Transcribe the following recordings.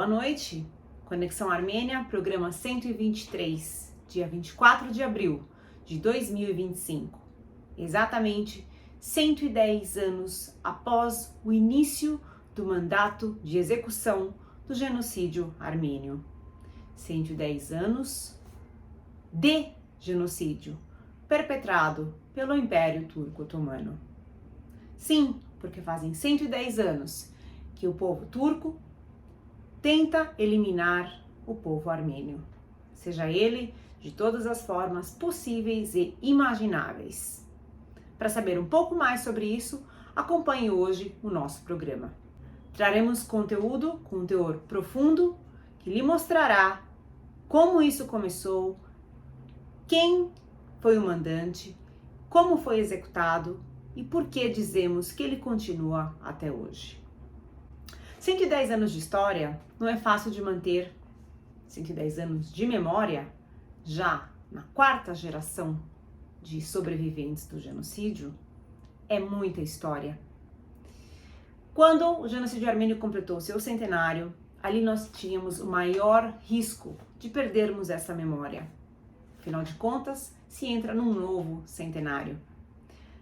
Boa noite. Conexão Armênia, programa 123, dia 24 de abril de 2025. Exatamente 110 anos após o início do mandato de execução do genocídio armênio. 110 anos de genocídio perpetrado pelo Império Turco Otomano. Sim, porque fazem 110 anos que o povo turco tenta eliminar o povo armênio, seja ele de todas as formas possíveis e imagináveis. Para saber um pouco mais sobre isso, acompanhe hoje o nosso programa. Traremos conteúdo com teor profundo que lhe mostrará como isso começou, quem foi o mandante, como foi executado e por que dizemos que ele continua até hoje. 110 anos de história não é fácil de manter. 110 anos de memória, já na quarta geração de sobreviventes do genocídio, é muita história. Quando o genocídio armênio completou seu centenário, ali nós tínhamos o maior risco de perdermos essa memória. Afinal de contas, se entra num novo centenário.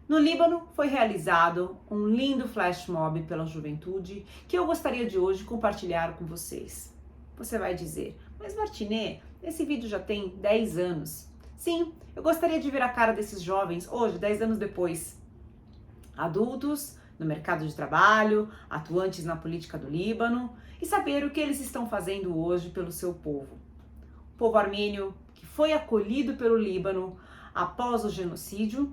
No Líbano foi realizado um lindo flash mob pela juventude que eu gostaria de hoje compartilhar com vocês. Você vai dizer, mas Martinê, esse vídeo já tem 10 anos. Sim, eu gostaria de ver a cara desses jovens hoje, 10 anos depois. Adultos, no mercado de trabalho, atuantes na política do Líbano e saber o que eles estão fazendo hoje pelo seu povo. O povo armênio que foi acolhido pelo Líbano após o genocídio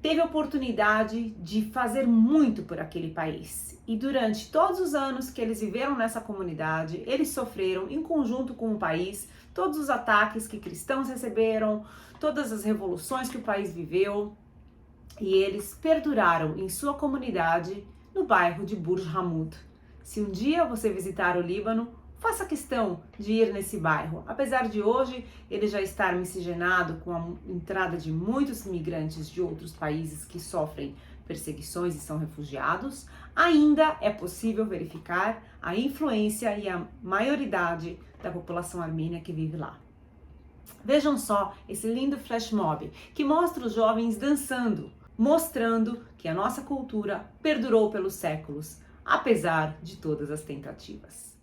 teve a oportunidade de fazer muito por aquele país. E durante todos os anos que eles viveram nessa comunidade, eles sofreram, em conjunto com o país, todos os ataques que cristãos receberam, todas as revoluções que o país viveu, e eles perduraram em sua comunidade no bairro de Burj Hamud. Se um dia você visitar o Líbano, faça questão de ir nesse bairro. Apesar de hoje ele já estar miscigenado com a entrada de muitos imigrantes de outros países que sofrem perseguições e são refugiados, ainda é possível verificar a influência e a maioridade da população armênia que vive lá. Vejam só esse lindo flash mob que mostra os jovens dançando, mostrando que a nossa cultura perdurou pelos séculos, apesar de todas as tentativas.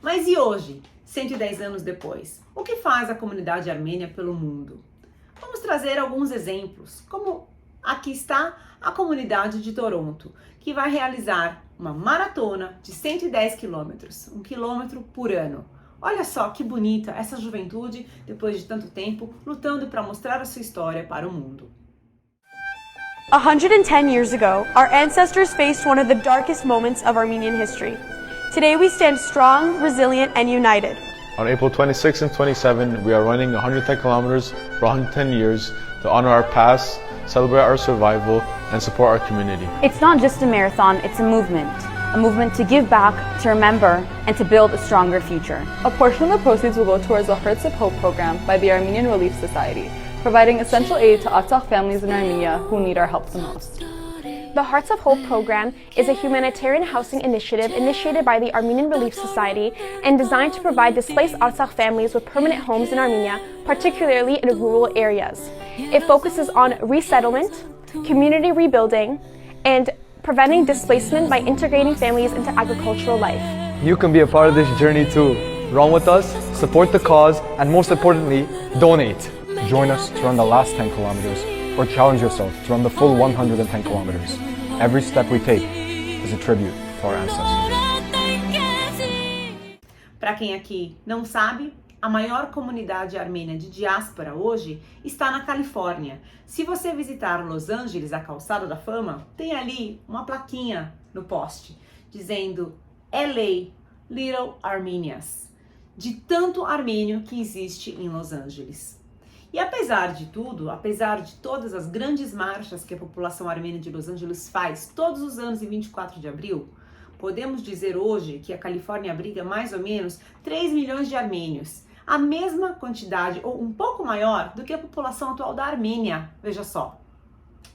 Mas e hoje, 110 anos depois? O que faz a comunidade armênia pelo mundo? Vamos trazer alguns exemplos, como aqui está a comunidade de Toronto, que vai realizar uma maratona de 110 quilômetros, 1 quilômetro por ano. Olha só que bonita essa juventude, depois de tanto tempo, lutando para mostrar a sua história para o mundo. 110 years ago, our ancestors faced one of the darkest moments of Armenian history. Today we stand strong, resilient, and united. On April 26 and 27, we are running 110 kilometers for 110 years to honor our past, celebrate our survival, and support our community. It's not just a marathon, it's a movement to give back, to remember, and to build a stronger future. A portion of the proceeds will go towards the Hearts of Hope program by the Armenian Relief Society, providing essential aid to Artsakh families in Armenia who need our help the most. The Hearts of Hope program is a humanitarian housing initiative initiated by the Armenian Relief Society and designed to provide displaced Artsakh families with permanent homes in Armenia, particularly in rural areas. It focuses on resettlement, community rebuilding, and preventing displacement by integrating families into agricultural life. You can be a part of this journey too. Run with us, support the cause, and most importantly, donate. Join us to run the last 10 kilometers, or challenge yourself to run the full 110 kilometers. Every step we take is a tribute to our ancestors. Para quem aqui não sabe, a maior comunidade armênia de diáspora hoje está na Califórnia. Se você visitar Los Angeles, a Calçada da Fama, tem ali uma plaquinha no poste dizendo LA, Little Armenians, de tanto armênio que existe em Los Angeles. E apesar de tudo, apesar de todas as grandes marchas que a população armênia de Los Angeles faz todos os anos em 24 de abril, podemos dizer hoje que a Califórnia abriga mais ou menos 3 milhões de armênios, a mesma quantidade ou um pouco maior do que a população atual da Armênia, veja só.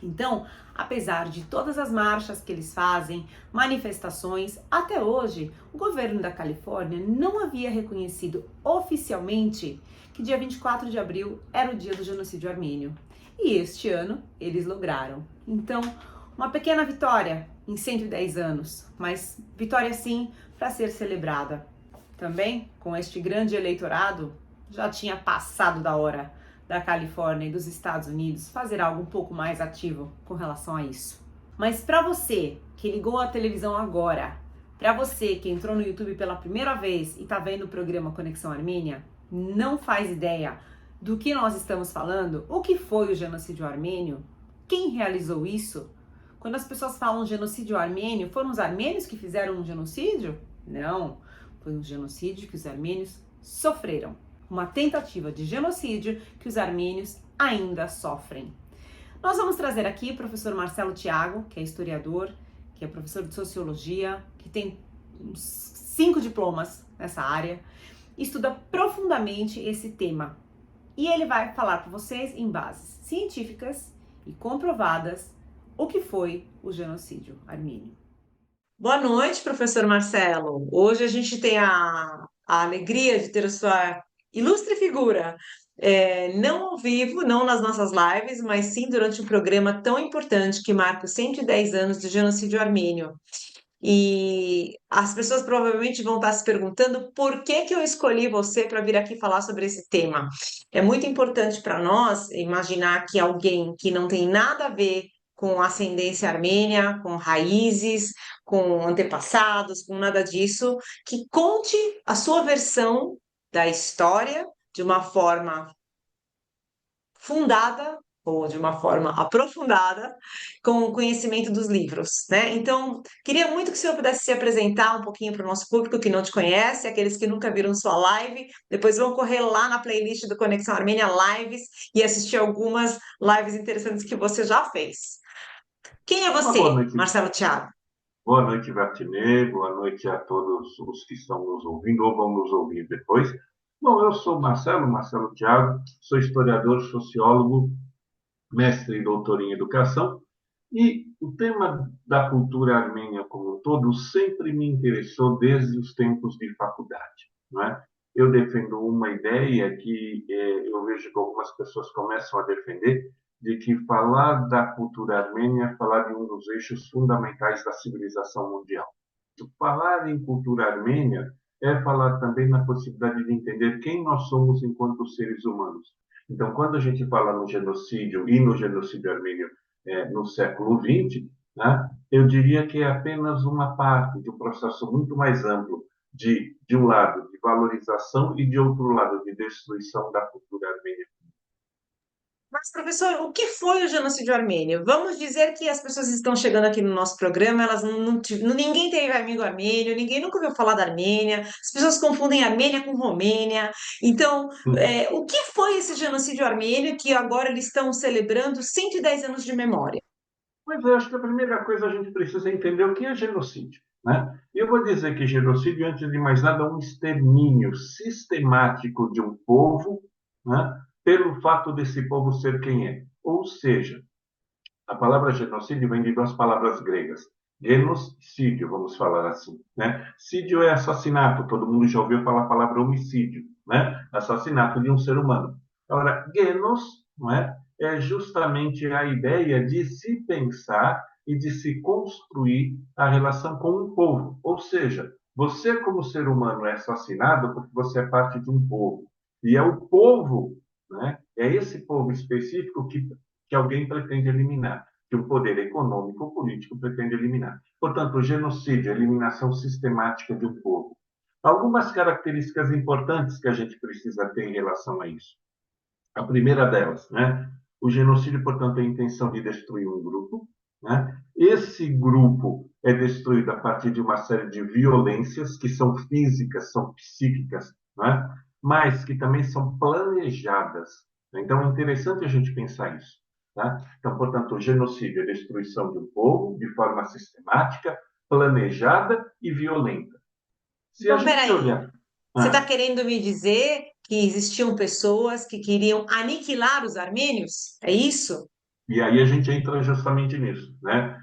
Então, apesar de todas as marchas que eles fazem, manifestações, até hoje, o governo da Califórnia não havia reconhecido oficialmente que dia 24 de abril era o dia do genocídio armênio. E este ano eles lograram. Então, uma pequena vitória em 110 anos, mas vitória sim para ser celebrada. Também, com este grande eleitorado, já tinha passado da hora da Califórnia e dos Estados Unidos fazer algo um pouco mais ativo com relação a isso. Mas para você que ligou a televisão agora, para você que entrou no YouTube pela primeira vez e está vendo o programa Conexão Armênia, não faz ideia do que nós estamos falando, o que foi o genocídio armênio, quem realizou isso? Quando as pessoas falam genocídio armênio, foram os armênios que fizeram um genocídio? Não, foi um genocídio que os armênios sofreram. Uma tentativa de genocídio que os armênios ainda sofrem. Nós vamos trazer aqui o professor Marcelo Thiago, que é historiador, que é professor de sociologia, que tem uns 5 diplomas nessa área, estuda profundamente esse tema. E ele vai falar para vocês, em bases científicas e comprovadas, o que foi o genocídio armênio. Boa noite, professor Marcelo. Hoje a gente tem a alegria de ter a sua ilustre figura, não ao vivo, não nas nossas lives, mas sim durante um programa tão importante que marca os 110 anos do genocídio armênio. E as pessoas provavelmente vão estar se perguntando por que eu escolhi você para vir aqui falar sobre esse tema. É muito importante para nós imaginar que alguém que não tem nada a ver com ascendência armênia, com raízes, com antepassados, com nada disso, que conte a sua versão da história de uma forma fundada ou de uma forma aprofundada com o conhecimento dos livros, né? Então, queria muito que o senhor pudesse se apresentar um pouquinho para o nosso público que não te conhece, aqueles que nunca viram sua live, depois vão correr lá na playlist do Conexão Armênia Lives e assistir algumas lives interessantes que você já fez. Quem é você, Marcelo Thiago? Boa noite, Vertinê. Boa noite a todos os que estão nos ouvindo ou vão nos ouvir depois. Bom, eu sou Marcelo Thiago, sou historiador, sociólogo, mestre e doutor em educação, e o tema da cultura armênia como um todo sempre me interessou desde os tempos de faculdade, não é? Eu defendo uma ideia que eu vejo que algumas pessoas começam a defender, de que falar da cultura armênia é falar de um dos eixos fundamentais da civilização mundial. Falar em cultura armênia é falar também na possibilidade de entender quem nós somos enquanto seres humanos. Então, quando a gente fala no genocídio e no genocídio armênio no século XX, né, eu diria que é apenas uma parte de um processo muito mais amplo de um lado, de valorização e de outro lado, de destruição da cultura armênia. Mas, professor, o que foi o genocídio armênio? Vamos dizer que as pessoas estão chegando aqui no nosso programa, elas ninguém teve amigo armênio, ninguém nunca ouviu falar da Armênia, as pessoas confundem Armênia com Romênia. Então, o que foi esse genocídio armênio que agora eles estão celebrando 110 anos de memória? Pois é, acho que a primeira coisa a gente precisa entender o que é genocídio, né? E eu vou dizer que genocídio, antes de mais nada, é um extermínio sistemático de um povo, né, pelo fato desse povo ser quem é. Ou seja, a palavra genocídio vem de duas palavras gregas. Genocídio, vamos falar assim, né? Sídio é assassinato, todo mundo já ouviu falar a palavra homicídio, né? Assassinato de um ser humano. Agora, genos, não é? É justamente a ideia de se pensar e de se construir a relação com um povo. Ou seja, você como ser humano é assassinado porque você é parte de um povo. E é o povo, né? É esse povo específico que alguém pretende eliminar, que o poder econômico ou político pretende eliminar. Portanto, o genocídio, a eliminação sistemática de um povo. Algumas características importantes que a gente precisa ter em relação a isso. A primeira delas, né? O genocídio, portanto, é a intenção de destruir um grupo, né? Esse grupo é destruído a partir de uma série de violências que são físicas, são psíquicas, né? Mas que também são planejadas. Então, é interessante a gente pensar isso. Tá? Então, portanto, o genocídio é a destruição de um povo de forma sistemática, planejada e violenta. Se Então, a gente peraí, olhar... você está querendo me dizer que existiam pessoas que queriam aniquilar os armênios? É isso? E aí a gente entra justamente nisso, né?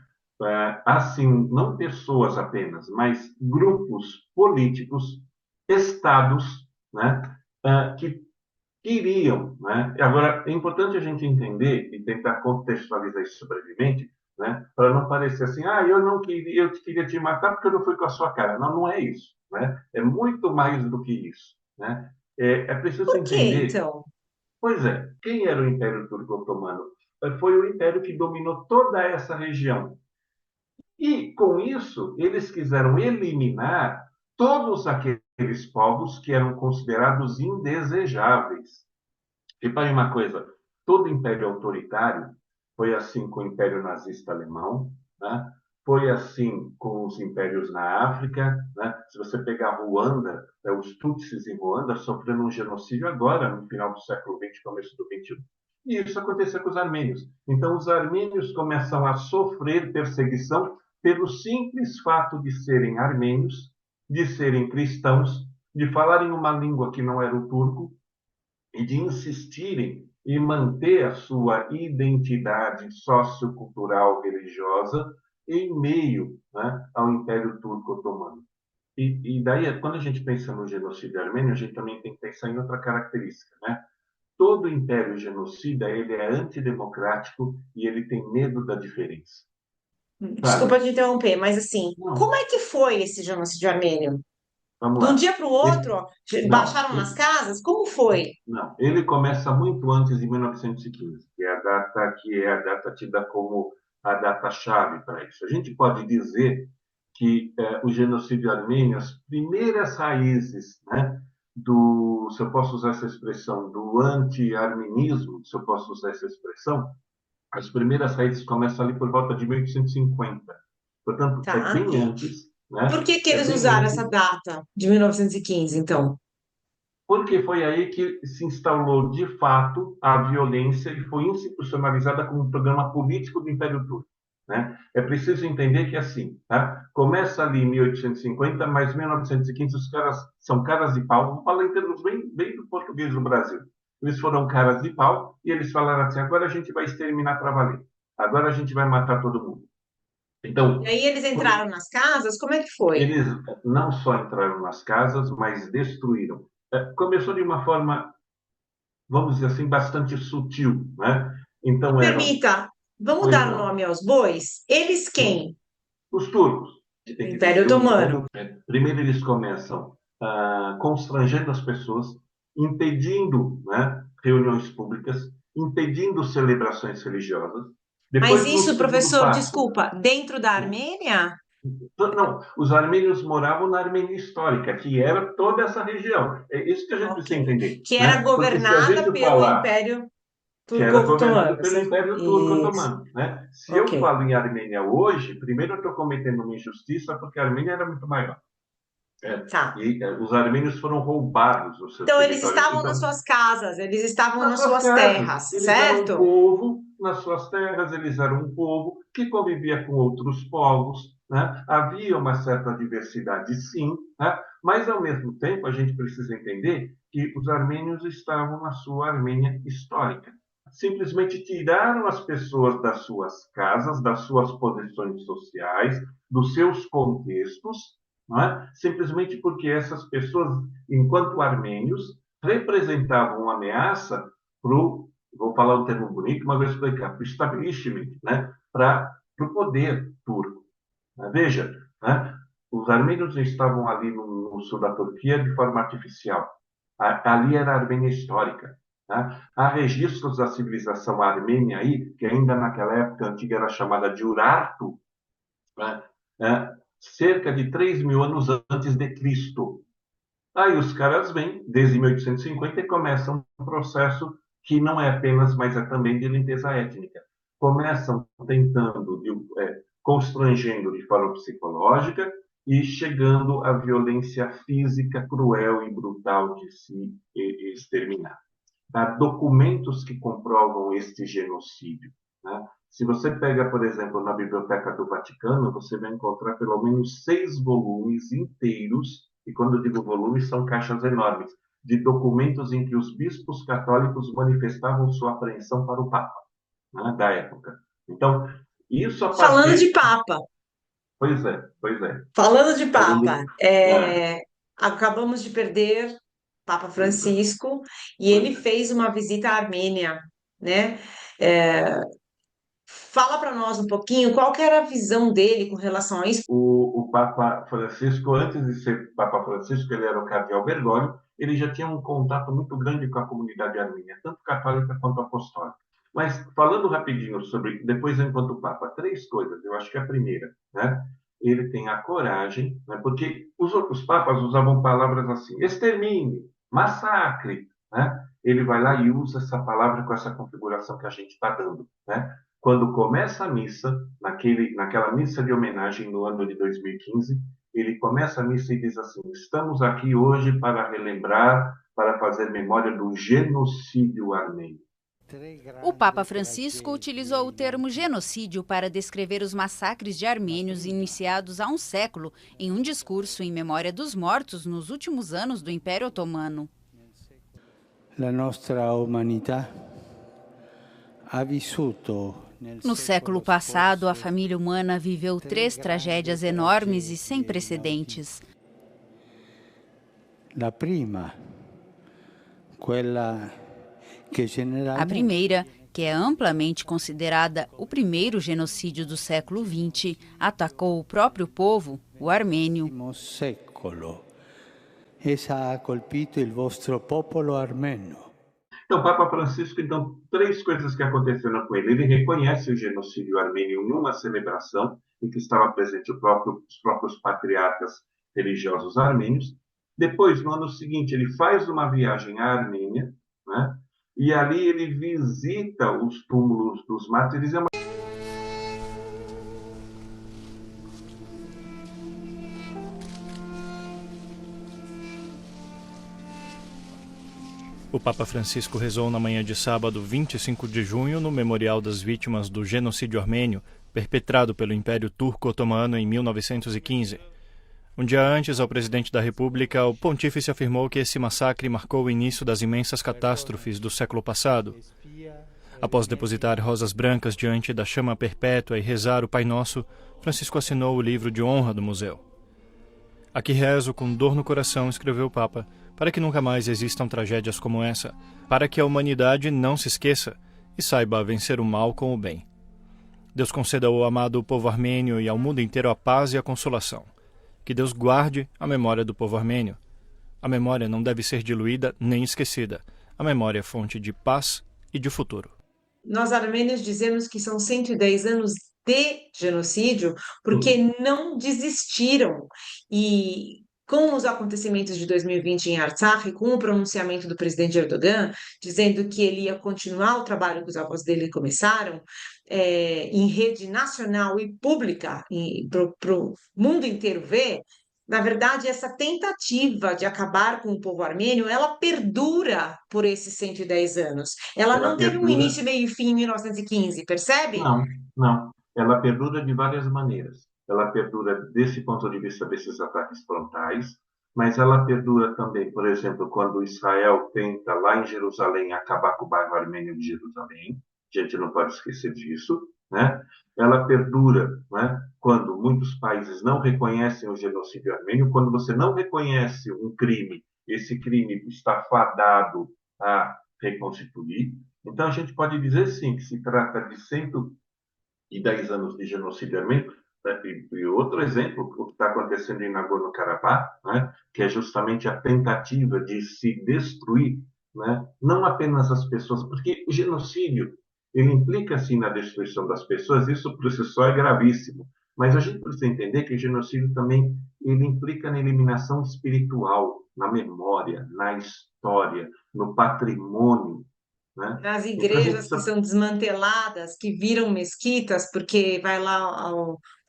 Assim, não pessoas apenas, mas grupos políticos, estados, né? Que queriam, né? Agora, é importante a gente entender e tentar contextualizar isso brevemente, né? Para não parecer assim, eu não queria, eu queria te matar porque eu não fui com a sua cara. Não, não é isso, né? É muito mais do que isso, né? É preciso Por quê, entender. então? Pois é, quem era o Império Turco-Otomano? Foi o império que dominou toda essa região. E, com isso, eles quiseram eliminar todos aqueles povos que eram considerados indesejáveis. Repare uma coisa, todo império autoritário foi assim com o Império Nazista Alemão, né? Foi assim com os impérios na África, né? Se você pegar Ruanda, os Tutsis em Ruanda sofreram um genocídio agora, no final do século XX, começo do XXI. E isso aconteceu com os armênios. Então, os armênios começam a sofrer perseguição pelo simples fato de serem armênios, de serem cristãos, de falarem uma língua que não era o turco, e de insistirem em manter a sua identidade sociocultural religiosa em meio, né, ao Império Turco-Otomano. E daí, quando a gente pensa no genocídio armênio, a gente também tem que pensar em outra característica, né? Todo império genocida, ele é antidemocrático e ele tem medo da diferença. Sabe? Desculpa te interromper, mas assim, Não, como é que foi esse genocídio armênio? vamos De um lá. dia para o outro, ó, Não, baixaram nas casas? Como foi? não, ele começa muito antes de 1915, que é a data tida como a data-chave para isso. A gente pode dizer que o genocídio armênio, as primeiras raízes, né, se eu posso usar essa expressão, do anti-armenismo, se eu posso usar essa expressão, as primeiras raízes começam ali por volta de 1850. Portanto, é Tá. bem antes, Por né? que É eles bem usaram antes. essa data de 1915, então? Porque foi aí que se instaurou, de fato, a violência e foi institucionalizada como um programa político do Império Turco. Né? É preciso entender que, assim, tá? Começa ali em 1850, mas em 1915 os caras são caras de pau, vou falar em termos bem do português do Brasil. Eles foram caras de pau e eles falaram assim, agora a gente vai exterminar para valer. Agora a gente vai matar todo mundo. E Então, aí eles entraram nas casas? Como é que foi? eles não só entraram nas casas, mas destruíram. Começou de uma forma, vamos dizer assim, bastante sutil, né? Então eram, Permita, vamos pois dar o não, nome aos bois? Eles quem? os turcos. Tem que Império dizer o Otomano. império. Primeiro eles começam constrangendo as pessoas, impedindo, né, reuniões públicas, impedindo celebrações religiosas. Mas Depois, no isso, segundo professor, passo, desculpa, dentro da Armênia? não, os armênios moravam na Armênia histórica, que era toda essa região. É isso que a gente precisa entender. Que era Né? Porque se a governada gente pelo falar Império que era governado Turco-Otomano. pelo Império Turco Isso. Otomano. Né? Se Ok. eu falo em Armênia hoje, primeiro eu estou cometendo uma injustiça, porque a Armênia era muito maior. Tá. E os armênios foram roubados os seus Então, eles territórios. estavam nas suas casas, eles estavam nas suas suas casas. terras, Eles certo? eram um povo nas suas terras, eles eram um povo que convivia com outros povos, né? Havia uma certa diversidade, sim, né? Mas, ao mesmo tempo, a gente precisa entender que os armênios estavam na sua Armênia histórica. Simplesmente tiraram as pessoas das suas casas, das suas posições sociais, dos seus contextos, não é? Simplesmente porque essas pessoas, enquanto armênios, representavam uma ameaça para o, vou falar um termo bonito, mas vou explicar, para o establishment, né? Para o poder turco. Veja, né? Os armênios estavam ali no sul da Turquia de forma artificial. Ali era a Armênia histórica. Né? Há registros da civilização armênia aí, que ainda naquela época antiga era chamada de Urartu, né? Cerca de 3.000 anos antes de Cristo. Aí os caras vêm, desde 1850, e começam um processo que não é apenas, mas é também de limpeza étnica. Começam tentando, constrangendo de forma psicológica e chegando à violência física cruel e brutal de se exterminar. Há documentos que comprovam este genocídio. Né? Se você pega, por exemplo, na Biblioteca do Vaticano, você vai encontrar pelo menos 6 volumes inteiros, e quando eu digo volumes, são caixas enormes, de documentos em que os bispos católicos manifestavam sua apreensão para o Papa, né, da época. Então, isso a partir... Falando de Papa. Pois é. Falando de Papa, acabamos de perder Papa Francisco, e ele fez uma visita à Armênia, né? Fala para nós um pouquinho qual que era a visão dele com relação a isso. O Papa Francisco, antes de ser Papa Francisco, ele era o cardeal Bergoglio, ele já tinha um contato muito grande com a comunidade armênia, tanto católica quanto apostólica. Mas, falando rapidinho sobre, depois enquanto Papa, 3 coisas. Eu acho que a primeira, né? Ele tem a coragem, né? Porque os outros papas usavam palavras assim, extermínio, massacre, né? Ele vai lá e usa essa palavra com essa configuração que a gente está dando, né? Quando começa a missa, naquela missa de homenagem no ano de 2015, ele começa a missa e diz assim, estamos aqui hoje para relembrar, para fazer memória do genocídio armênio. O Papa Francisco utilizou o termo genocídio para descrever os massacres de armênios iniciados há um século em um discurso em memória dos mortos nos últimos anos do Império Otomano. A nossa humanidade ha vissuto. No século passado, a família humana viveu 3 tragédias enormes e sem precedentes. A primeira, que é amplamente considerada o primeiro genocídio do século XX, atacou o próprio povo, o armênio. Essa ha colpito il vostro popolo armeno. Então, o Papa Francisco, 3 coisas que aconteceram com ele. Ele reconhece o genocídio armênio numa celebração em que estava presente os próprios patriarcas religiosos armênios. Depois, no ano seguinte, ele faz uma viagem à Armênia, né? E ali ele visita os túmulos dos mártires. O Papa Francisco rezou na manhã de sábado, 25 de junho, no Memorial das Vítimas do Genocídio Armênio, perpetrado pelo Império Turco Otomano em 1915. Um dia antes, ao presidente da República, o pontífice afirmou que esse massacre marcou o início das imensas catástrofes do século passado. Após depositar rosas brancas diante da chama perpétua e rezar o Pai Nosso, Francisco assinou o livro de honra do museu. Aqui rezo com dor no coração, escreveu o Papa, para que nunca mais existam tragédias como essa, para que a humanidade não se esqueça e saiba vencer o mal com o bem. Deus conceda ao amado povo armênio e ao mundo inteiro a paz e a consolação. Que Deus guarde a memória do povo armênio. A memória não deve ser diluída nem esquecida. A memória é fonte de paz e de futuro. Nós armênios dizemos que são 110 anos de genocídio porque não desistiram. E com os acontecimentos de 2020 em Artsakh, com o pronunciamento do presidente Erdogan, dizendo que ele ia continuar o trabalho que os avós dele começaram, em rede nacional e pública, para o mundo inteiro ver, na verdade, essa tentativa de acabar com o povo armênio, ela perdura por esses 110 anos. Ela não teve um início, meio e fim em 1915, percebe? Não. Ela perdura de várias maneiras. Ela perdura desse ponto de vista desses ataques frontais, mas ela perdura também, por exemplo, quando Israel tenta, lá em Jerusalém, acabar com o bairro armênio de Jerusalém. A gente não pode esquecer disso, né? Ela perdura, né, quando muitos países não reconhecem o genocídio armênio. Quando você não reconhece um crime, esse crime está fadado a reconstituir. Então, a gente pode dizer, sim, que se trata de 110 anos de genocídio armênio. E outro exemplo, o que está acontecendo em Nagorno-Karabakh, né, que é justamente a tentativa de se destruir, né, não apenas as pessoas, porque o genocídio ele implica, assim, na destruição das pessoas, isso por si só é gravíssimo. Mas a gente precisa entender que o genocídio também ele implica na eliminação espiritual, na memória, na história, no patrimônio, né? Nas igrejas que são desmanteladas, que viram mesquitas, porque vai lá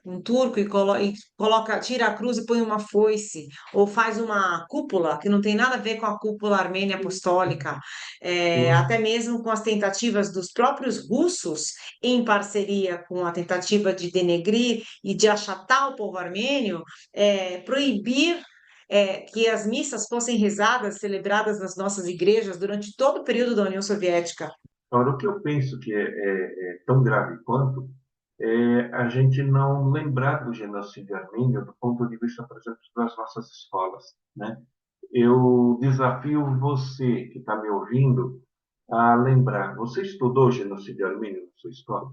um turco e coloca, tira a cruz e põe uma foice, ou faz uma cúpula, que não tem nada a ver com a cúpula armênia apostólica, até mesmo com as tentativas dos próprios russos, em parceria com a tentativa de denegrir e de achatar o povo armênio, proibir que as missas fossem rezadas, celebradas nas nossas igrejas durante todo o período da União Soviética. Agora, o que eu penso que é tão grave quanto é a gente não lembrar do genocídio armênio do ponto de vista, por exemplo, das nossas escolas, né? Eu desafio você que está me ouvindo a lembrar. Você estudou o genocídio armênio na sua escola?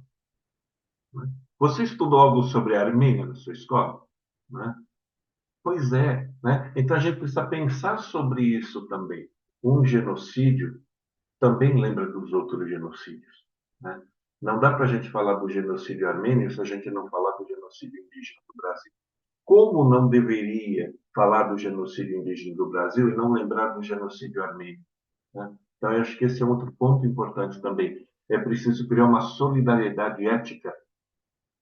Você estudou algo sobre a Armênia na sua escola? Né? Pois é, né? Então a gente precisa pensar sobre isso também. Um genocídio também lembra dos outros genocídios, né? Não dá para a gente falar do genocídio armênio se a gente não falar do genocídio indígena do Brasil. Como não deveria falar do genocídio indígena do Brasil e não lembrar do genocídio armênio, né? Então eu acho que esse é outro ponto importante também. É preciso criar uma solidariedade ética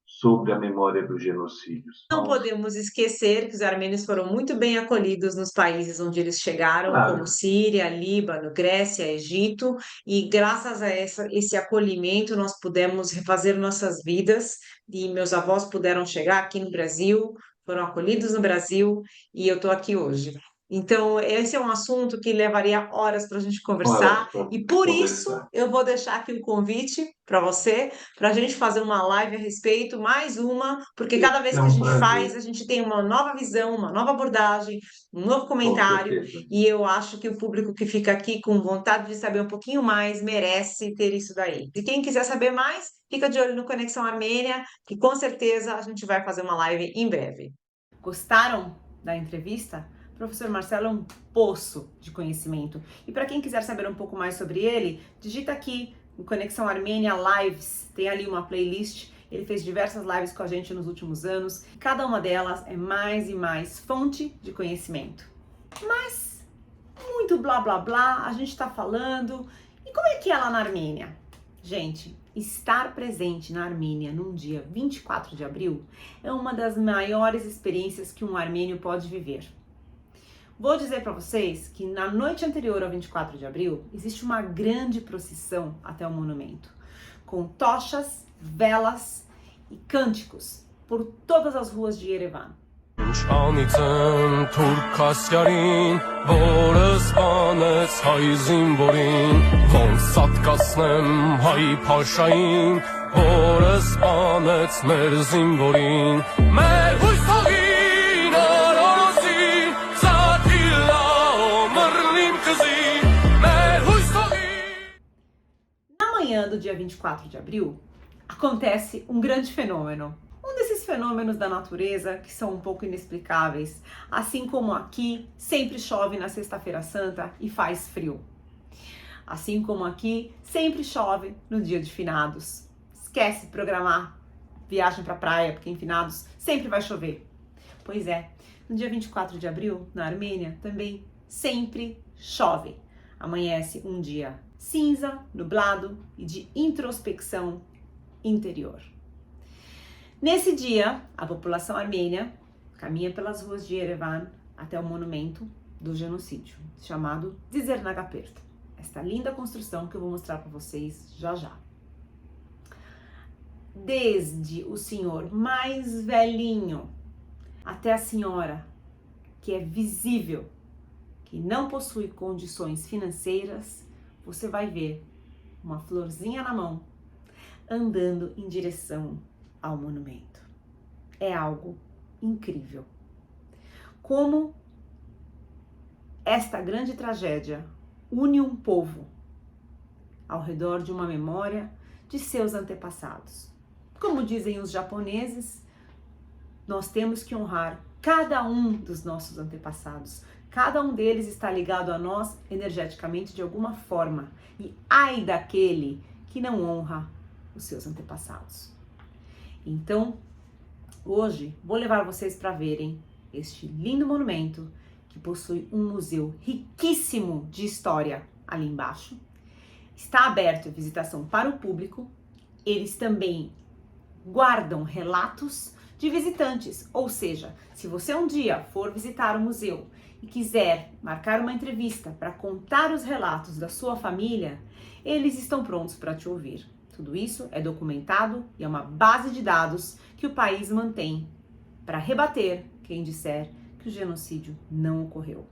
sobre a memória dos genocídios. Não podemos esquecer que os armênios foram muito bem acolhidos nos países onde eles chegaram, Claro. como Síria, Líbano, Grécia, Egito, e graças a esse acolhimento nós pudemos refazer nossas vidas, e meus avós puderam chegar aqui no Brasil, foram acolhidos no Brasil, e eu estou aqui hoje. Então, esse é um assunto que levaria horas para a gente conversar, e por isso eu vou deixar aqui o convite para você, para a gente fazer uma live a respeito, mais uma, porque cada vez que a gente faz, a gente tem uma nova visão, uma nova abordagem, um novo comentário, e eu acho que o público que fica aqui com vontade de saber um pouquinho mais merece ter isso daí. E quem quiser saber mais, fica de olho no Conexão Armênia, que com certeza a gente vai fazer uma live em breve. Gostaram da entrevista? O professor Marcelo é um poço de conhecimento. E para quem quiser saber um pouco mais sobre ele, digita aqui no Conexão Armênia Lives. Tem ali uma playlist. Ele fez diversas lives com a gente nos últimos anos. Cada uma delas é mais e mais fonte de conhecimento. Mas, muito blá blá blá, a gente está falando. E como é que é lá na Armênia? Gente, estar presente na Armênia num dia 24 de abril é uma das maiores experiências que um armênio pode viver. Vou dizer para vocês que na noite anterior ao 24 de abril, existe uma grande procissão até o monumento, com tochas, velas e cânticos por todas as ruas de Yerevan. Na manhã do dia 24 de abril, acontece um grande fenômeno. Um desses esses fenômenos da natureza que são um pouco inexplicáveis, assim como aqui sempre chove na Sexta-feira Santa e faz frio. Assim como aqui sempre chove no dia de finados. Esquece de programar viagem para a praia, porque em finados sempre vai chover. Pois é, no dia 24 de abril, na Armênia, também sempre chove. Amanhece um dia cinza, nublado e de introspecção interior. Nesse dia, a população armênia caminha pelas ruas de Yerevan até o monumento do genocídio, chamado Dzernagapert. Esta linda construção que eu vou mostrar para vocês já já. Desde o senhor mais velhinho até a senhora que é visível, que não possui condições financeiras, você vai ver uma florzinha na mão, andando em direção ao monumento. É algo incrível. Como esta grande tragédia une um povo ao redor de uma memória de seus antepassados. Como dizem os japoneses, nós temos que honrar cada um dos nossos antepassados. Cada um deles está ligado a nós energeticamente de alguma forma. E ai daquele que não honra os seus antepassados. Então, hoje vou levar vocês para verem este lindo monumento que possui um museu riquíssimo de história ali embaixo. Está aberto a visitação para o público. Eles também guardam relatos de visitantes, ou seja, se você um dia for visitar o museu e quiser marcar uma entrevista para contar os relatos da sua família, eles estão prontos para te ouvir. Tudo isso é documentado e é uma base de dados que o país mantém para rebater quem disser que o genocídio não ocorreu.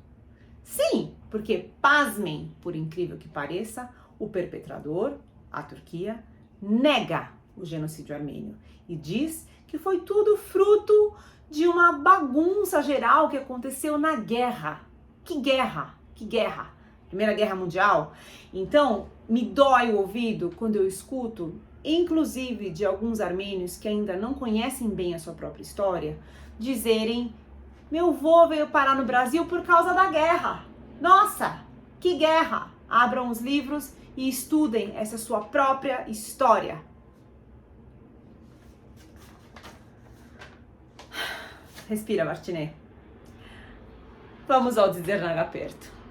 Sim, porque, pasmem, por incrível que pareça, o perpetrador, a Turquia, nega o genocídio armênio e diz que foi tudo fruto de uma bagunça geral que aconteceu na guerra. Que guerra? Que guerra? Primeira Guerra Mundial? Então, me dói o ouvido quando eu escuto, inclusive de alguns armênios que ainda não conhecem bem a sua própria história, dizerem: meu avô veio parar no Brasil por causa da guerra. Nossa, que guerra! Abram os livros e estudem essa sua própria história. Respira, Martinet. Vamos ao Dzernagapert.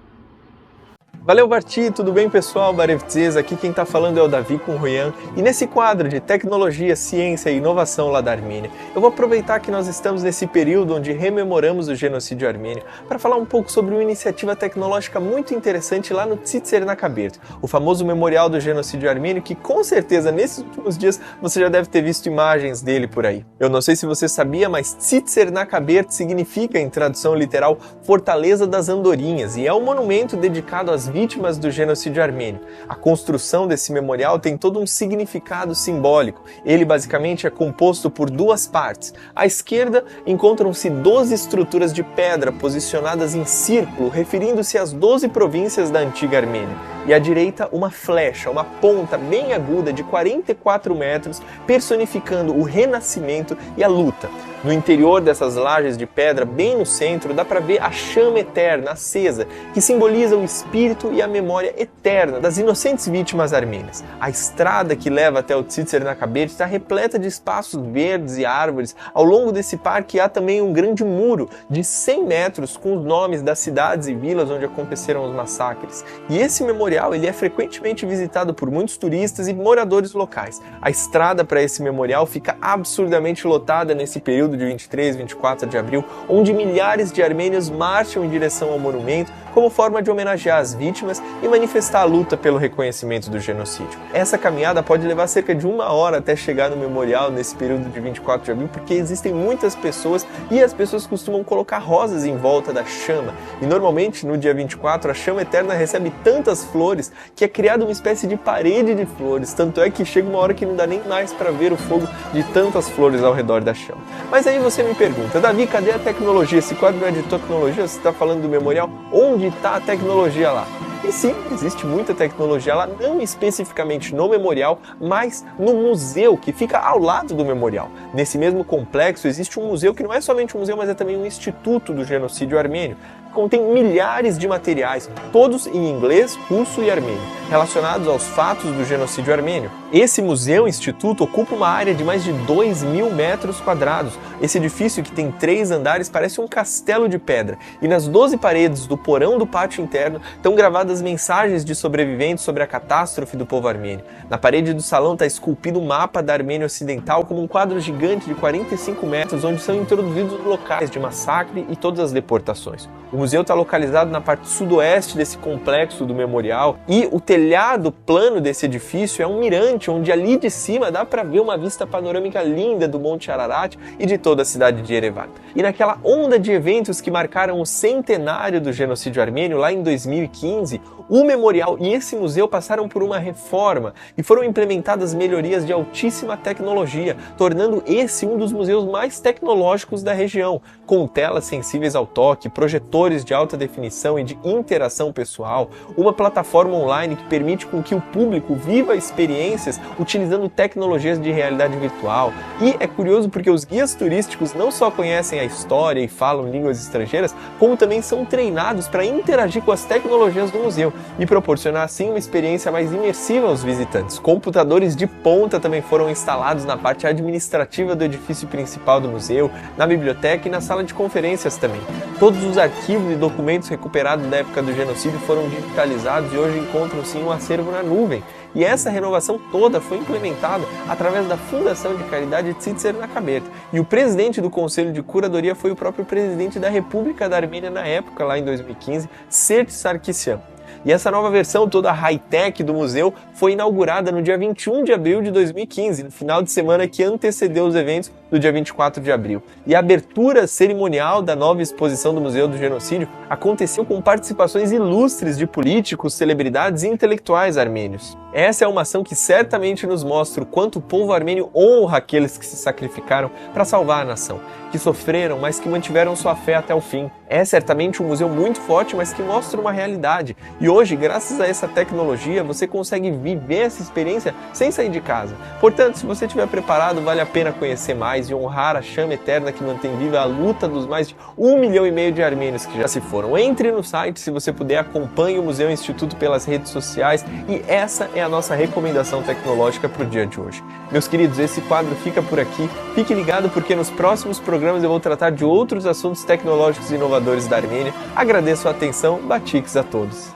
Valeu, Barti, tudo bem, pessoal? Barevtzes, aqui quem tá falando é o Davi com o Ruyan, e nesse quadro de tecnologia, ciência e inovação lá da Armênia, eu vou aproveitar que nós estamos nesse período onde rememoramos o genocídio armênio para falar um pouco sobre uma iniciativa tecnológica muito interessante lá no Dzernagapert, o famoso memorial do genocídio armênio que com certeza nesses últimos dias você já deve ter visto imagens dele por aí. Eu não sei se você sabia, mas Dzernagapert significa, em tradução literal, Fortaleza das Andorinhas, e é um monumento dedicado às vítimas do genocídio armênio. A construção desse memorial tem todo um significado simbólico. Ele basicamente é composto por duas partes. À esquerda encontram-se 12 estruturas de pedra posicionadas em círculo, referindo-se às 12 províncias da antiga Armênia. E à direita, uma flecha, uma ponta bem aguda de 44 metros, personificando o renascimento e a luta. No interior dessas lajes de pedra, bem no centro, dá para ver a chama eterna acesa, que simboliza o espírito e a memória eterna das inocentes vítimas armênias. A estrada que leva até o Dzernagapert está repleta de espaços verdes e árvores. Ao longo desse parque há também um grande muro de 100 metros com os nomes das cidades e vilas onde aconteceram os massacres. E esse memorial ele é frequentemente visitado por muitos turistas e moradores locais. A estrada para esse memorial fica absurdamente lotada nesse período de 23 e 24 de abril, onde milhares de armênios marcham em direção ao monumento como forma de homenagear as vítimas e manifestar a luta pelo reconhecimento do genocídio. Essa caminhada pode levar cerca de 1 hora até chegar no memorial nesse período de 24 de abril, porque existem muitas pessoas e as pessoas costumam colocar rosas em volta da chama. E normalmente no dia 24 a chama eterna recebe tantas flores que é criada uma espécie de parede de flores, tanto é que chega uma hora que não dá nem mais para ver o fogo de tantas flores ao redor da chama. Mas Mas aí você me pergunta, Davi, cadê a tecnologia? Esse quadro não é de tecnologia, você está falando do memorial? Onde está a tecnologia lá? E sim, existe muita tecnologia lá, não especificamente no memorial, mas no museu que fica ao lado do memorial. Nesse mesmo complexo existe um museu que não é somente um museu, mas é também um instituto do genocídio armênio. Contém milhares de materiais, todos em inglês, russo e armênio, relacionados aos fatos do genocídio armênio. Esse museu-instituto ocupa uma área de mais de 2.000 metros quadrados. Esse edifício, que tem 3 andares, parece um castelo de pedra. E nas 12 paredes do porão do pátio interno estão gravadas mensagens de sobreviventes sobre a catástrofe do povo armênio. Na parede do salão está esculpido um mapa da Armênia Ocidental como um quadro gigante de 45 metros, onde são introduzidos os locais de massacre e todas as deportações. O museu está localizado na parte sudoeste desse complexo do memorial e o telhado plano desse edifício é um mirante, onde ali de cima dá para ver uma vista panorâmica linda do Monte Ararat e de toda a cidade de Yerevan. E naquela onda de eventos que marcaram o centenário do genocídio armênio, lá em 2015, o memorial e esse museu passaram por uma reforma e foram implementadas melhorias de altíssima tecnologia, tornando esse um dos museus mais tecnológicos da região, com telas sensíveis ao toque, projetores de alta definição e de interação pessoal, uma plataforma online que permite com que o público viva experiências utilizando tecnologias de realidade virtual. E é curioso porque os guias turísticos não só conhecem a história e falam línguas estrangeiras, como também são treinados para interagir com as tecnologias do museu e proporcionar assim uma experiência mais imersiva aos visitantes. Computadores de ponta também foram instalados na parte administrativa do edifício principal do museu, na biblioteca e na sala de conferências também. Todos os arquivos e documentos recuperados da época do genocídio foram digitalizados e hoje encontram-se em um acervo na nuvem. E essa renovação toda foi implementada através da Fundação de Caridade Tzitzer Nakabert. E o presidente do Conselho de Curadoria foi o próprio presidente da República da Armênia na época, lá em 2015, Serge Sarkisyan. E essa nova versão toda high-tech do museu foi inaugurada no dia 21 de abril de 2015, no final de semana que antecedeu os eventos do dia 24 de abril. E a abertura cerimonial da nova exposição do Museu do Genocídio aconteceu com participações ilustres de políticos, celebridades e intelectuais armênios. Essa é uma ação que certamente nos mostra o quanto o povo armênio honra aqueles que se sacrificaram para salvar a nação, que sofreram, mas que mantiveram sua fé até o fim. É certamente um museu muito forte, mas que mostra uma realidade. E hoje, graças a essa tecnologia, você consegue viver essa experiência sem sair de casa. Portanto, se você estiver preparado, vale a pena conhecer mais e honrar a chama eterna que mantém viva a luta dos mais de 1,5 milhão de armênios que já se foram. Entre no site, se você puder, acompanhe o Museu Instituto pelas redes sociais e essa é a nossa recomendação tecnológica para o dia de hoje. Meus queridos, esse quadro fica por aqui. Fique ligado porque nos próximos programas eu vou tratar de outros assuntos tecnológicos e inovadores da Armênia. Agradeço a atenção, batiks a todos.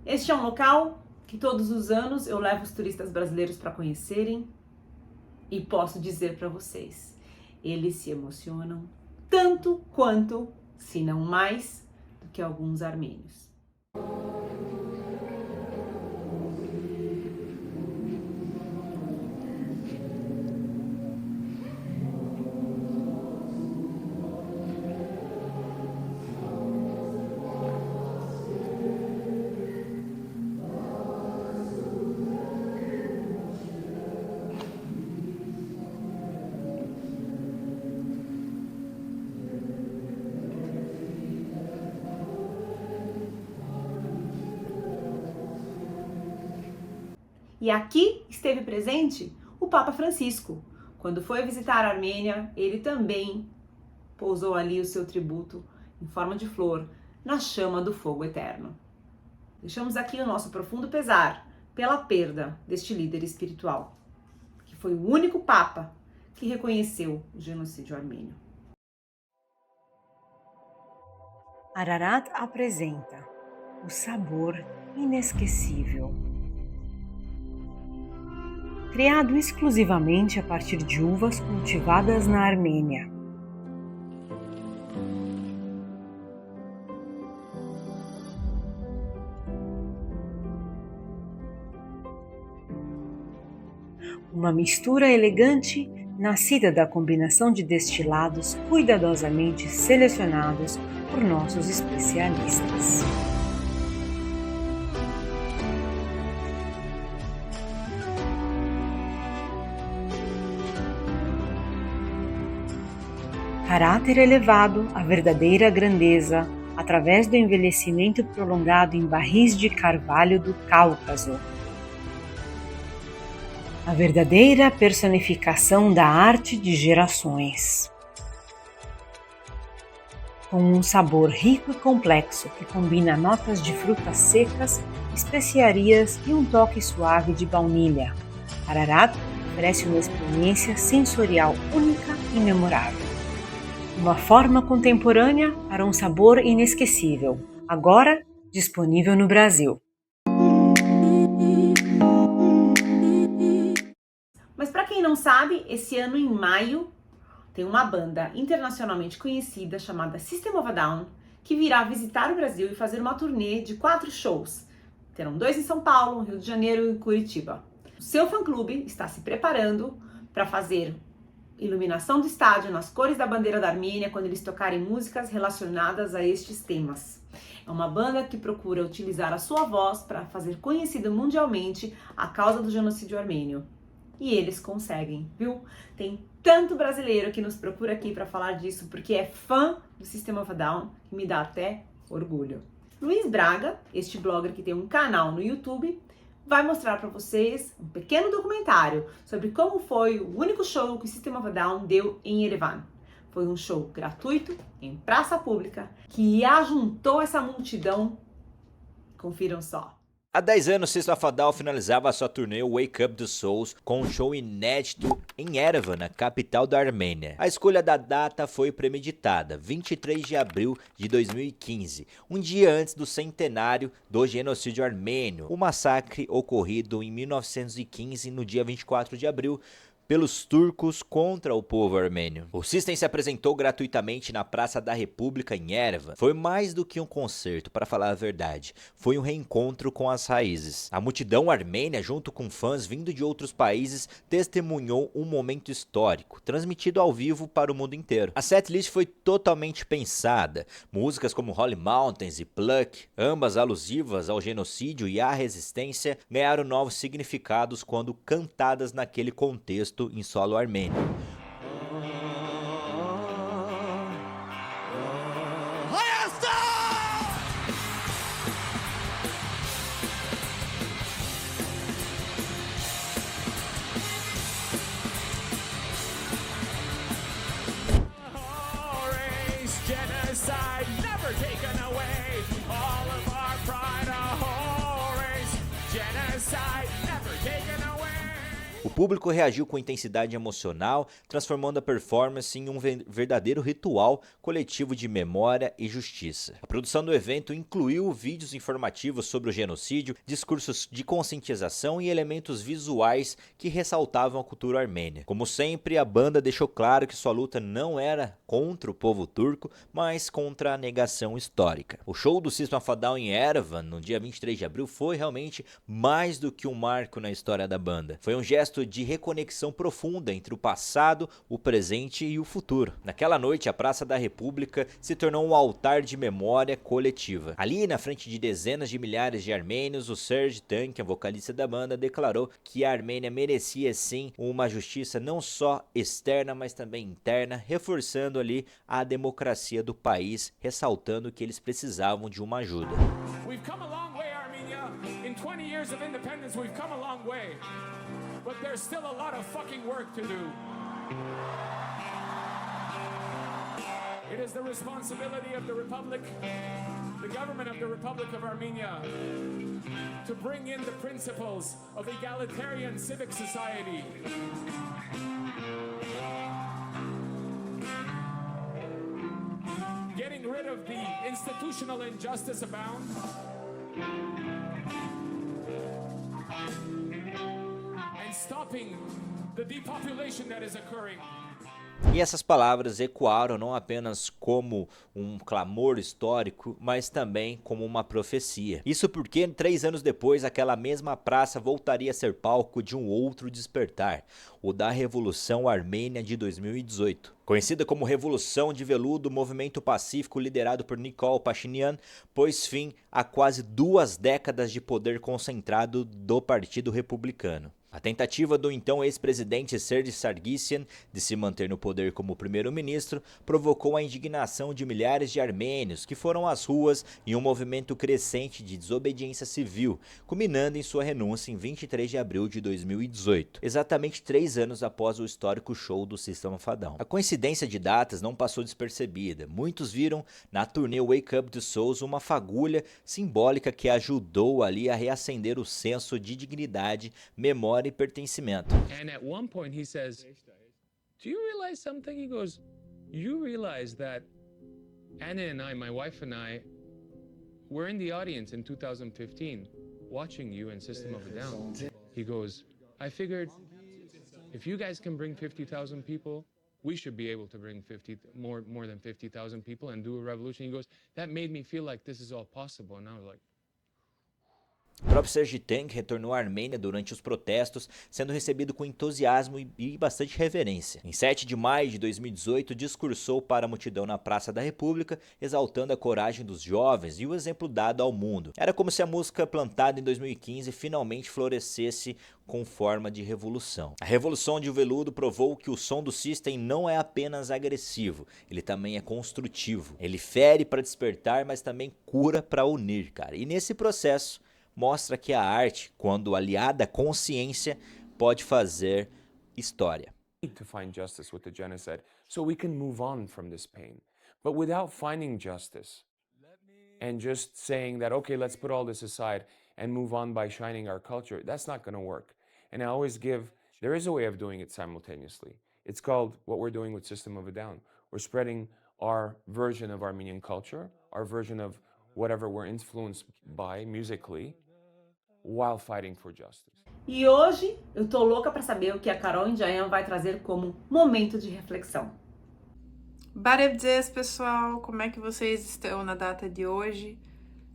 Este é um local que todos os anos eu levo os turistas brasileiros para conhecerem e posso dizer para vocês, eles se emocionam tanto quanto, se não mais, do que alguns armênios. E aqui esteve presente o Papa Francisco. Quando foi visitar a Armênia, ele também pousou ali o seu tributo em forma de flor na chama do fogo eterno. Deixamos aqui o nosso profundo pesar pela perda deste líder espiritual, que foi o único Papa que reconheceu o genocídio armênio. Ararat apresenta o sabor inesquecível. Criado exclusivamente a partir de uvas cultivadas na Armênia. Uma mistura elegante nascida da combinação de destilados cuidadosamente selecionados por nossos especialistas. caráter elevado, a verdadeira grandeza, através do envelhecimento prolongado em barris de carvalho do Cáucaso. A verdadeira personificação da arte de gerações. Com um sabor rico e complexo que combina notas de frutas secas, especiarias e um toque suave de baunilha. Ararat oferece uma experiência sensorial única e memorável. Uma forma contemporânea para um sabor inesquecível, agora disponível no Brasil. Mas para quem não sabe, esse ano em maio tem uma banda internacionalmente conhecida chamada System of a Down que virá visitar o Brasil e fazer uma turnê de 4 shows. Terão 2 em São Paulo, Rio de Janeiro e Curitiba. O seu fã-clube está se preparando para fazer iluminação do estádio nas cores da bandeira da Armênia quando eles tocarem músicas relacionadas a estes temas. É uma banda que procura utilizar a sua voz para fazer conhecida mundialmente a causa do genocídio armênio. E eles conseguem, viu? Tem tanto brasileiro que nos procura aqui para falar disso porque é fã do System of a Down, que me dá até orgulho. Luiz Braga, este blogger que tem um canal no YouTube, vai mostrar para vocês um pequeno documentário sobre como foi o único show que o System of a Down deu em Yerevan. Foi um show gratuito, em praça pública, que ajuntou essa multidão. Confiram só. Há 10 anos, System of a Down finalizava a sua turnê Wake Up the Souls com um show inédito em Yerevan, na capital da Armênia. A escolha da data foi premeditada, 23 de abril de 2015, um dia antes do centenário do genocídio armênio, o massacre ocorrido em 1915, no dia 24 de abril, pelos turcos contra o povo armênio. O System se apresentou gratuitamente na Praça da República em Yerevan. Foi mais do que um concerto, para falar a verdade. Foi um reencontro com as raízes. A multidão armênia, junto com fãs vindo de outros países, testemunhou um momento histórico, transmitido ao vivo para o mundo inteiro. A setlist foi totalmente pensada. Músicas como Holy Mountains e Pluck, ambas alusivas ao genocídio e à resistência, ganharam novos significados quando cantadas naquele contexto em solo armênio. O público reagiu com intensidade emocional, transformando a performance em um verdadeiro ritual coletivo de memória e justiça. A produção do evento incluiu vídeos informativos sobre o genocídio, discursos de conscientização e elementos visuais que ressaltavam a cultura armênia. Como sempre, a banda deixou claro que sua luta não era contra o povo turco, mas contra a negação histórica. O show do System of a Down em Yerevan, no dia 23 de abril, foi realmente mais do que um marco na história da banda. Foi um gesto de reconexão profunda entre o passado, o presente e o futuro. Naquela noite, a Praça da República se tornou um altar de memória coletiva. Ali, na frente de dezenas de milhares de armênios, o Serj Tankian, vocalista da banda, declarou que a Armênia merecia sim uma justiça não só externa, mas também interna, reforçando ali a democracia do país, ressaltando que eles precisavam de uma ajuda. In 20 years of independence, we've come a long way, but there's still a lot of fucking work to do. It is the responsibility of the Republic, the government of the Republic of Armenia, to bring in the principles of egalitarian civic society. Getting rid of the institutional injustice abound. And stopping the depopulation that is occurring. E essas palavras ecoaram não apenas como um clamor histórico, mas também como uma profecia. Isso porque 3 anos depois, aquela mesma praça voltaria a ser palco de um outro despertar, o da Revolução Armênia de 2018. Conhecida como Revolução de Veludo, o movimento pacífico liderado por Nikol Pashinyan pôs fim a quase 2 décadas de poder concentrado do Partido Republicano. A tentativa do então ex-presidente Serge Sargsyan de se manter no poder como primeiro-ministro provocou a indignação de milhares de armênios que foram às ruas em um movimento crescente de desobediência civil, culminando em sua renúncia em 23 de abril de 2018, exatamente 3 anos após o histórico show do System of a Down. A coincidência de datas não passou despercebida. Muitos viram na turnê Wake Up the Souls uma fagulha simbólica que ajudou ali a reacender o senso de dignidade, memória e pertencimento. And at one point he says, "Do you realize something?" He goes, "You realize that Anna and I, my wife and I, were in the audience in 2015 watching you in System of a Down." He goes, "I figured if you guys can bring 50,000 people, we should be able to bring more than 50,000 people and do a revolution." He goes, "That made me feel like this is all possible." And I was like, O próprio Serj Tankian retornou à Armênia durante os protestos, sendo recebido com entusiasmo e bastante reverência. Em 7 de maio de 2018, discursou para a multidão na Praça da República, exaltando a coragem dos jovens e o exemplo dado ao mundo. Era como se a música plantada em 2015 finalmente florescesse com forma de revolução. A Revolução de Veludo provou que o som do System não é apenas agressivo, ele também é construtivo. Ele fere para despertar, mas também cura para unir, cara. E nesse processo, mostra que a arte, quando aliada à consciência, pode fazer história. To find justice with the genocide so we can move on from this pain. But without finding justice and just saying that, okay, let's put all this aside and move on by shining our culture, that's not going to work. And I always there is a way of doing it simultaneously. It's called what we're doing with System of a Down. We're spreading our version of Armenian culture, our version of whatever we're influenced by musically, while fighting for justice. E hoje eu tô louca para saber o que a Carol Indjayan vai trazer como momento de reflexão. Barev Dzes, pessoal, como é que vocês estão na data de hoje?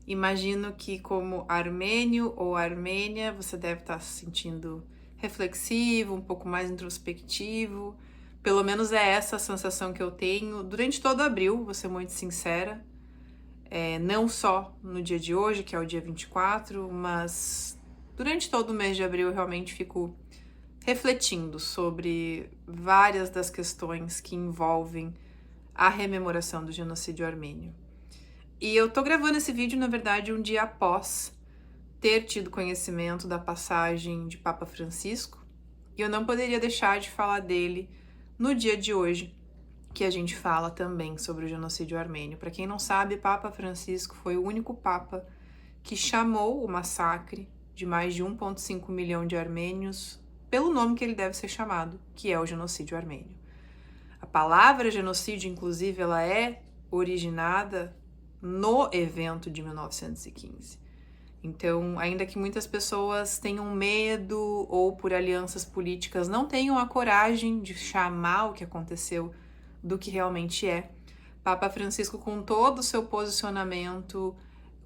Imagino que como armênio ou armênia, você deve estar se sentindo reflexivo, um pouco mais introspectivo. Pelo menos é essa a sensação que eu tenho durante todo abril, vou ser muito sincera. Não só no dia de hoje, que é o dia 24, mas durante todo o mês de abril eu realmente fico refletindo sobre várias das questões que envolvem a rememoração do genocídio armênio. E eu tô gravando esse vídeo, na verdade, um dia após ter tido conhecimento da passagem de Papa Francisco, e eu não poderia deixar de falar dele no dia de hoje, que a gente fala também sobre o genocídio armênio. Para quem não sabe, Papa Francisco foi o único Papa que chamou o massacre de mais de 1,5 milhão de armênios pelo nome que ele deve ser chamado, que é o genocídio armênio. A palavra genocídio, inclusive, ela é originada no evento de 1915. Então, ainda que muitas pessoas tenham medo ou por alianças políticas não tenham a coragem de chamar o que aconteceu do que realmente é, Papa Francisco, com todo o seu posicionamento,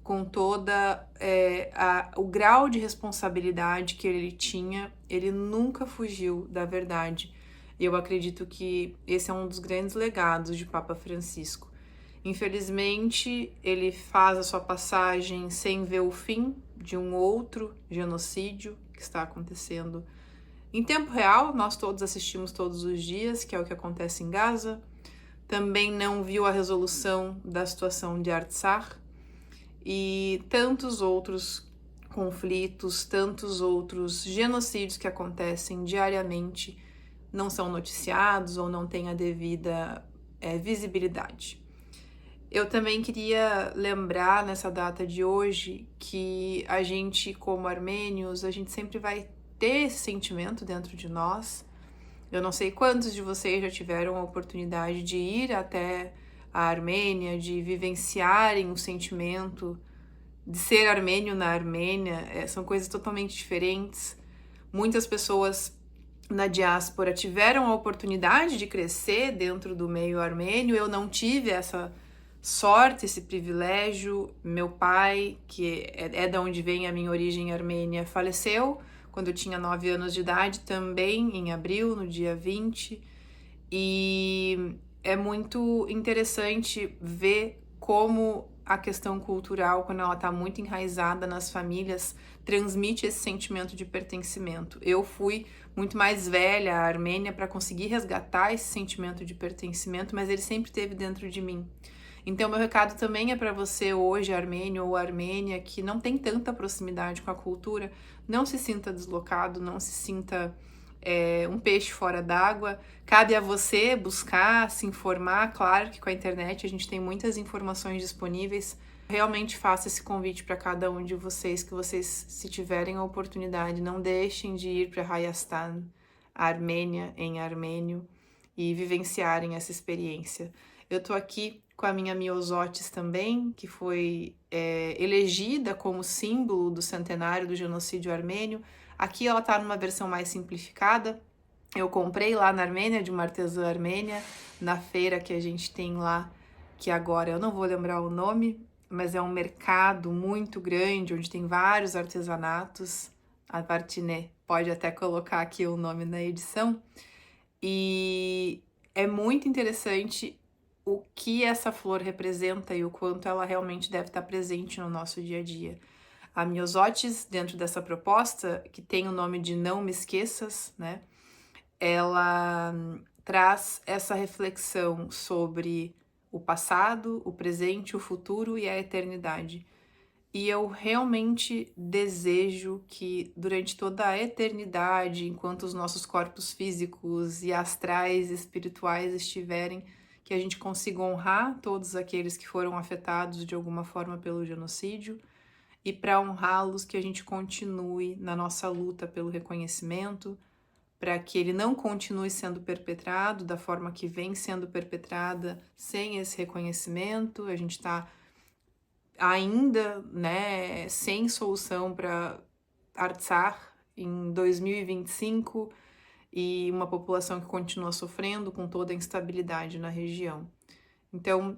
com toda o grau de responsabilidade que ele tinha, ele nunca fugiu da verdade. E eu acredito que esse é um dos grandes legados de Papa Francisco. Infelizmente, ele faz a sua passagem sem ver o fim de um outro genocídio que está acontecendo em tempo real. Nós todos assistimos todos os dias, que é o que acontece em Gaza. Também não viu a resolução da situação de Artsakh e tantos outros conflitos, tantos outros genocídios que acontecem diariamente não são noticiados ou não têm a devida visibilidade. Eu também queria lembrar nessa data de hoje que a gente, como armênios, a gente sempre vai ter esse sentimento dentro de nós. Eu não sei quantos de vocês já tiveram a oportunidade de ir até a Armênia, de vivenciarem o sentimento de ser armênio na Armênia. São coisas totalmente diferentes. Muitas pessoas na diáspora tiveram a oportunidade de crescer dentro do meio armênio. Eu não tive essa sorte, esse privilégio. Meu pai, que é da onde vem a minha origem armênia, faleceu quando eu tinha 9 anos de idade, também em abril, no dia 20. E é muito interessante ver como a questão cultural, quando ela está muito enraizada nas famílias, transmite esse sentimento de pertencimento. Eu fui muito mais velha, a Armênia, para conseguir resgatar esse sentimento de pertencimento, mas ele sempre esteve dentro de mim. Então, meu recado também é para você hoje, armênio ou armênia, que não tem tanta proximidade com a cultura, não se sinta deslocado, não se sinta um peixe fora d'água. Cabe a você buscar, se informar. Claro que com a internet a gente tem muitas informações disponíveis. Realmente faço esse convite para cada um de vocês, que vocês, se tiverem a oportunidade, não deixem de ir para Hayastan, a Armênia, em armênio, e vivenciarem essa experiência. Eu estou aqui com a minha Myosotis também, que foi elegida como símbolo do centenário do genocídio armênio. Aqui ela está numa versão mais simplificada. Eu comprei lá na Armênia, de uma artesã armênia, na feira que a gente tem lá, que agora eu não vou lembrar o nome, mas é um mercado muito grande, onde tem vários artesanatos. A Vartiné pode até colocar aqui o nome na edição. E é muito interessante o que essa flor representa e o quanto ela realmente deve estar presente no nosso dia a dia. A Myosotis, dentro dessa proposta, que tem o nome de Não Me Esqueças, né? Ela traz essa reflexão sobre o passado, o presente, o futuro e a eternidade. E eu realmente desejo que durante toda a eternidade, enquanto os nossos corpos físicos e astrais e espirituais estiverem, que a gente consiga honrar todos aqueles que foram afetados de alguma forma pelo genocídio, e para honrá-los que a gente continue na nossa luta pelo reconhecimento, para que ele não continue sendo perpetrado da forma que vem sendo perpetrada sem esse reconhecimento. A gente está ainda, né, sem solução para Artsakh em 2025 e uma população que continua sofrendo com toda a instabilidade na região. Então,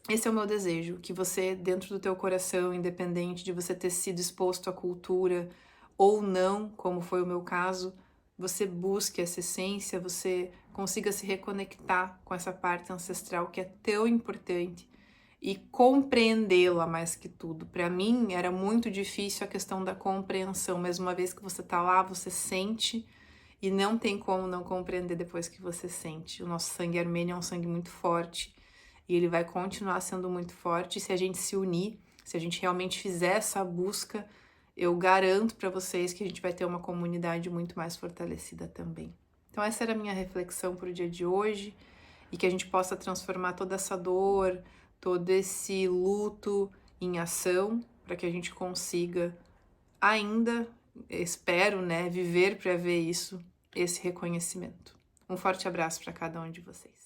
esse é o meu desejo, que você, dentro do teu coração, independente de você ter sido exposto à cultura ou não, como foi o meu caso, você busque essa essência, você consiga se reconectar com essa parte ancestral que é tão importante e compreendê-la mais que tudo. Para mim, era muito difícil a questão da compreensão, mas uma vez que você tá lá, você sente e não tem como não compreender depois que você sente. O nosso sangue armênio é um sangue muito forte, e ele vai continuar sendo muito forte. Se a gente se unir, se a gente realmente fizer essa busca, eu garanto para vocês que a gente vai ter uma comunidade muito mais fortalecida também. Então essa era a minha reflexão para o dia de hoje, e que a gente possa transformar toda essa dor, todo esse luto em ação, para que a gente consiga ainda, espero, né, viver para ver isso, esse reconhecimento. Um forte abraço para cada um de vocês.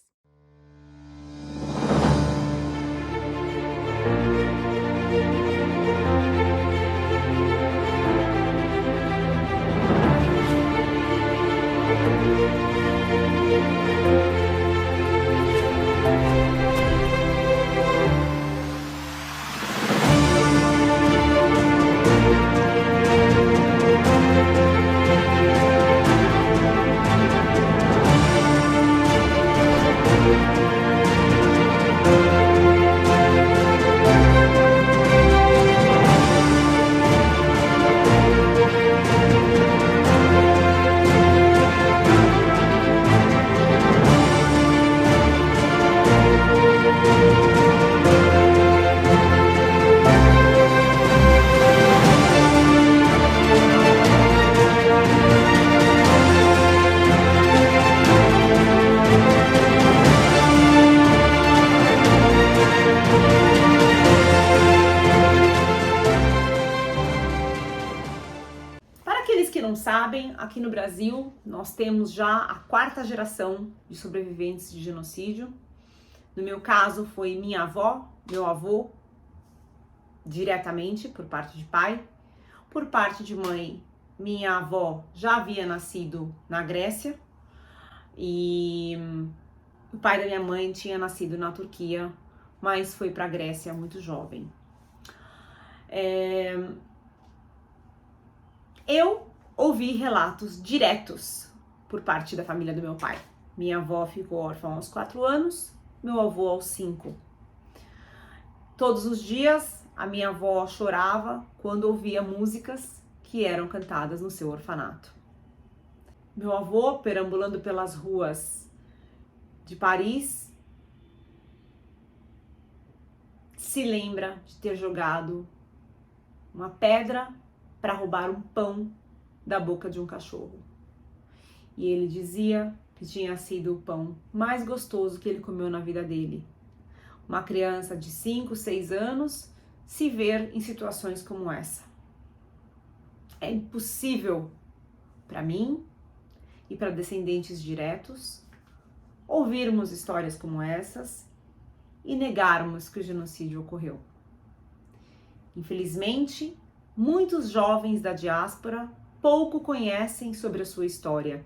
Sabem, aqui no Brasil nós temos já a 4ª geração de sobreviventes de genocídio. No meu caso foi minha avó, meu avô, diretamente por parte de pai. Por parte de mãe, minha avó já havia nascido na Grécia e o pai da minha mãe tinha nascido na Turquia, mas foi para a Grécia muito jovem. Eu ouvi relatos diretos por parte da família do meu pai. Minha avó ficou órfã aos 4 anos, meu avô aos 5. Todos os dias, a minha avó chorava quando ouvia músicas que eram cantadas no seu orfanato. Meu avô, perambulando pelas ruas de Paris, se lembra de ter jogado uma pedra para roubar um pão da boca de um cachorro. E ele dizia que tinha sido o pão mais gostoso que ele comeu na vida dele. Uma criança de 5, 6 anos se ver em situações como essa. É impossível para mim e para descendentes diretos ouvirmos histórias como essas e negarmos que o genocídio ocorreu. Infelizmente, muitos jovens da diáspora pouco conhecem sobre a sua história.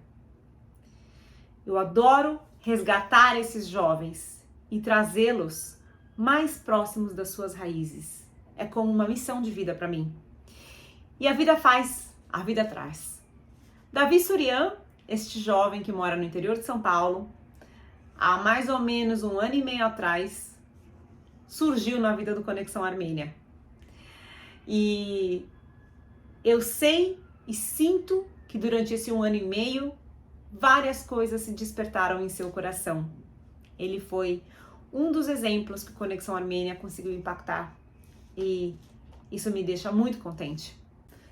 Eu adoro resgatar esses jovens e trazê-los mais próximos das suas raízes. É como uma missão de vida para mim. E a vida faz, a vida traz. Davi Surian, este jovem que mora no interior de São Paulo, há mais ou menos 1 ano e meio atrás, surgiu na vida do Conexão Armênia. E eu sei e sinto que durante esse 1 ano e meio, várias coisas se despertaram em seu coração. Ele foi um dos exemplos que o Conexão Armênia conseguiu impactar. E isso me deixa muito contente.